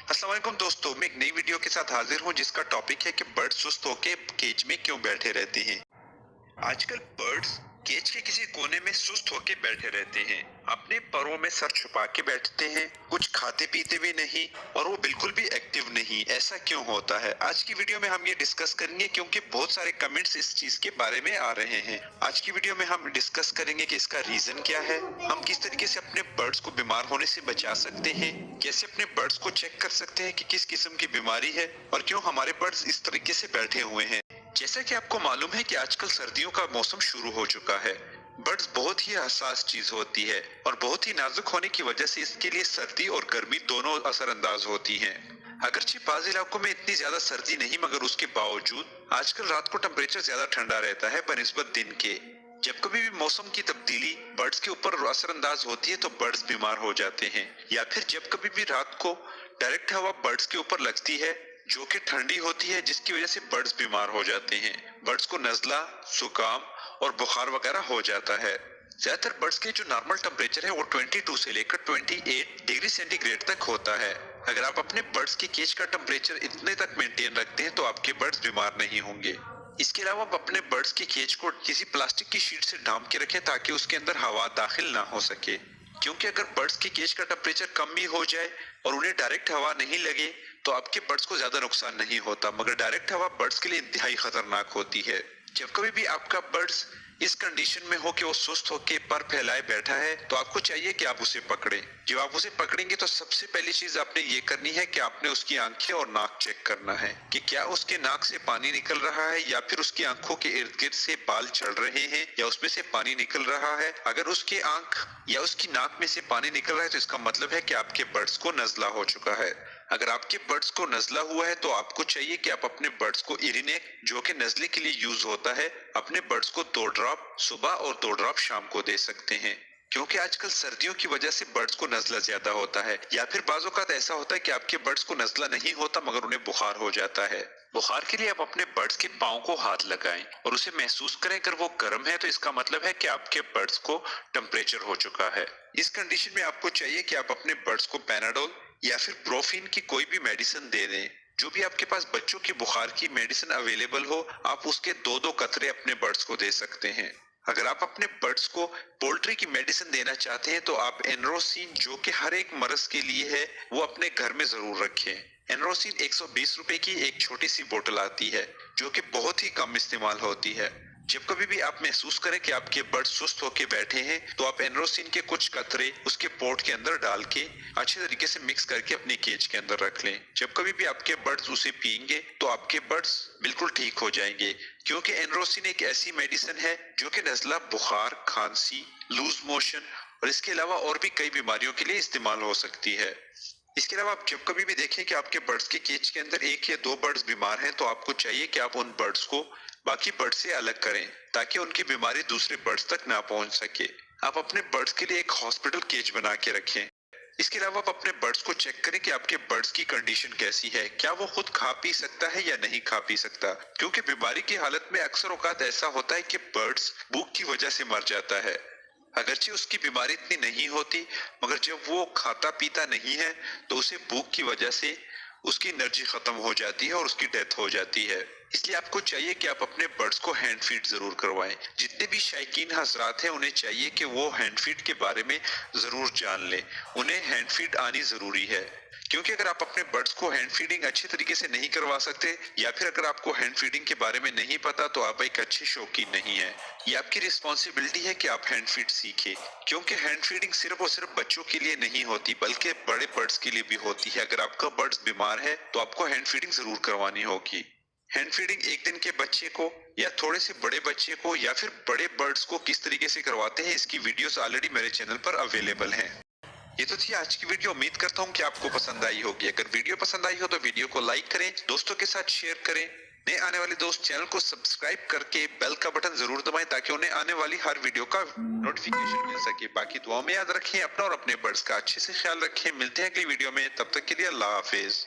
अस्सलाम वालेकुम दोस्तों, मैं एक नई वीडियो के साथ हाजिर हूँ जिसका टॉपिक है कि बर्ड सुस्त होकर केज में क्यों बैठे रहते हैं। आजकल बर्ड्स केज के किसी कोने में सुस्त होकर बैठे रहते हैं, अपने परों में सर छुपा के बैठते हैं, कुछ खाते पीते भी नहीं और वो बिल्कुल भी एक्टिव नहीं। ऐसा क्यों होता है? आज की वीडियो में हम ये डिस्कस करेंगे क्योंकि बहुत सारे कमेंट्स इस चीज के बारे में आ रहे हैं। आज की वीडियो में हम डिस्कस करेंगे कि इसका रीजन क्या है, हम किस तरीके से अपने बर्ड्स को बीमार होने से बचा सकते हैं, कैसे अपने बर्ड्स को चेक कर सकते हैं कि किस किस्म की बीमारी है और क्यों हमारे बर्ड्स इस तरीके से बैठे हुए हैं। जैसा कि आपको मालूम है कि आजकल सर्दियों का मौसम शुरू हो चुका है। बर्ड्स बहुत ही हसास चीज होती है और बहुत ही नाजुक होने की वजह से इसके लिए सर्दी और गर्मी दोनों असरअंदाज होती हैं। अगरचे बाज़ इलाकों में इतनी ज्यादा सर्दी नहीं, मगर उसके बावजूद आजकल रात को टेम्परेचर ज्यादा ठंडा रहता है बनिस्बत दिन के। जब कभी भी मौसम की तब्दीली बर्ड्स के ऊपर असरअंदाज होती है तो बर्ड्स बीमार हो जाते हैं, या फिर जब कभी भी रात को डायरेक्ट हवा बर्ड्स के ऊपर लगती है जो कि ठंडी होती है, जिसकी वजह से बर्ड्स बीमार हो जाते हैं। बर्ड्स को नजला, जुकाम और बुखार वगैरह हो जाता है। ज्यादातर बर्ड्स के जो नॉर्मल टेम्परेचर है वो 22 से लेकर 28 डिग्री सेंटीग्रेड तक होता है। अगर आप अपने बर्ड्स के केज का टेम्परेचर इतने तक मेंटेन रखते हैं तो आपके बर्ड्स बीमार नहीं होंगे। इसके अलावा आप अपने बर्ड्स के केज को किसी प्लास्टिक की शीट से ढांप के रखें ताकि उसके अंदर हवा दाखिल ना हो सके, क्योंकि अगर बर्ड्स के केज का टेम्परेचर कम भी हो जाए और उन्हें डायरेक्ट हवा नहीं लगे तो आपके बर्ड्स को ज्यादा नुकसान नहीं होता, मगर डायरेक्ट हवा बर्ड्स के लिए इंतहाई खतरनाक होती है। जब कभी भी आपका बर्ड्स इस कंडीशन में हो कि वो सुस्त होकर पर फैलाए बैठा है तो आपको चाहिए कि आप उसे पकड़ें। जब आप उसे पकड़ेंगे तो सबसे पहली चीज आपने ये करनी है कि आपने उसकी आंखें और नाक चेक करना है कि क्या उसके नाक से पानी निकल रहा है या फिर उसकी आंखों के इर्द गिर्द से बाल चढ़ रहे हैं या उसमें से पानी निकल रहा है। अगर उसके आंख या उसकी नाक में से पानी निकल रहा है तो इसका मतलब है कि आपके बर्ड्स को नजला हो चुका है। अगर आपके बर्ड्स को नजला हुआ है तो आपको चाहिए कि आप अपने बर्ड्स को इरिनेक, जो कि नजले के लिए यूज होता है, अपने बर्ड्स को 2 ड्रॉप सुबह और 2 ड्रॉप शाम को दे सकते हैं, क्योंकि आजकल सर्दियों की वजह से बर्ड्स को नजला ज्यादा होता है। या फिर बाज़ औक़ात ऐसा होता है कि आपके बर्ड्स को नजला नहीं होता मगर उन्हें बुखार हो जाता है। बुखार के लिए आप अपने बर्ड्स के पाँव को हाथ लगाएं और उसे महसूस करें। अगर वो गर्म है तो इसका मतलब है कि आपके बर्ड्स को टेम्परेचर हो चुका है। इस कंडीशन में आपको चाहिए कि आप अपने बर्ड्स को पैनाडोल या फिर ब्रोफिन की कोई भी मेडिसिन दे दें। जो भी आपके पास बच्चों की बुखार की मेडिसिन अवेलेबल हो, आप उसके 2-2 कतरे अपने बर्ड्स को दे सकते हैं। अगर आप अपने बर्ड्स को पोल्ट्री की मेडिसिन देना चाहते हैं तो आप एनरोसिन, जो कि हर एक मर्ज के लिए है, वो अपने घर में जरूर रखें। एनरोसिन 120 रुपए की एक छोटी सी बोतल आती है जो कि बहुत ही कम इस्तेमाल होती है। जब कभी भी आप महसूस करें कि आपके बर्ड सुस्त होकर बैठे हैं तो आप एनरोसिन के कुछ कतरे उसके पोर्ट के अंदर डाल के अच्छे तरीके से मिक्स करके अपनी केज के अंदर रख लें। जब कभी भी आपके बर्ड्स उसे पिएंगे तो आपके बर्ड्स बिल्कुल ठीक हो जाएंगे, क्योंकि एनरोसिन एक ऐसी मेडिसिन है जो कि नजला, बुखार, खांसी, लूज मोशन और इसके अलावा और भी कई बीमारियों के लिए इस्तेमाल हो सकती है। इसके अलावा आप जब कभी भी देखें कि आपके बर्ड्स के केज के अंदर 1 या 2 बर्ड्स बीमार हैं तो आपको चाहिए कि आप उन बर्ड्स को बाकी बर्ड्स से अलग करें ताकि उनकी बीमारी दूसरे बर्ड्स तक ना पहुंच सके। आप अपने बर्ड्स के लिए एक हॉस्पिटल केज बना के रखें। इसके अलावा आप अपने बर्ड्स को चेक करें कि आपके बर्ड्स की कंडीशन कैसी है, क्या वो खुद खा पी सकता है या नहीं खा पी सकता, क्योंकि बीमारी की हालत में अक्सर औकात ऐसा होता है कि बर्ड्स भूख की वजह से मर जाता है। अगरचे उसकी बीमारी इतनी नहीं होती, मगर जब वो खाता पीता नहीं है तो उसे भूख की वजह से उसकी एनर्जी खत्म हो जाती है और उसकी डेथ हो जाती है। इसलिए आपको चाहिए कि आप अपने बर्ड्स को हैंड फीड जरूर करवाएं। जितने भी शायकीन हजरात हैं उन्हें चाहिए कि वो हैंड फीड के बारे में जरूर जान लें। उन्हें हैंड फीड आनी जरूरी है, क्योंकि अगर आप अपने बर्ड्स को हैंड फीडिंग अच्छे तरीके से नहीं करवा सकते या फिर अगर आपको हैंड फीडिंग के बारे में नहीं पता तो आप एक अच्छे शौकीन नहीं है। ये आपकी रिस्पॉन्सिबिलिटी है कि आप हैंड फीड सीखें, क्योंकि हैंड फीडिंग सिर्फ और सिर्फ बच्चों के लिए नहीं होती बल्कि बड़े बर्ड्स के लिए भी होती है। अगर आपका बर्ड्स बीमार है तो आपको हैंड फीडिंग जरूर करवानी होगी। हैंड फीडिंग एक दिन के बच्चे को या थोड़े से बड़े बच्चे को या फिर बड़े बर्ड्स को किस तरीके से करवाते हैं, इसकी वीडियोस ऑलरेडी मेरे चैनल पर अवेलेबल हैं। ये तो थी आज की वीडियो। उम्मीद करता हूँ कि आपको पसंद आई होगी। अगर वीडियो पसंद आई हो तो वीडियो को लाइक करें, दोस्तों के साथ शेयर करें। नए आने वाले दोस्त चैनल को सब्सक्राइब करके बेल का बटन जरूर दबाएं ताकि उन्हें आने वाली हर वीडियो का नोटिफिकेशन मिल सके। बाकी दुआ में याद रखें, अपना और अपने बर्ड्स का अच्छे से ख्याल रखें। मिलते हैं अगली वीडियो में, तब तक के लिए अल्लाह हाफिज।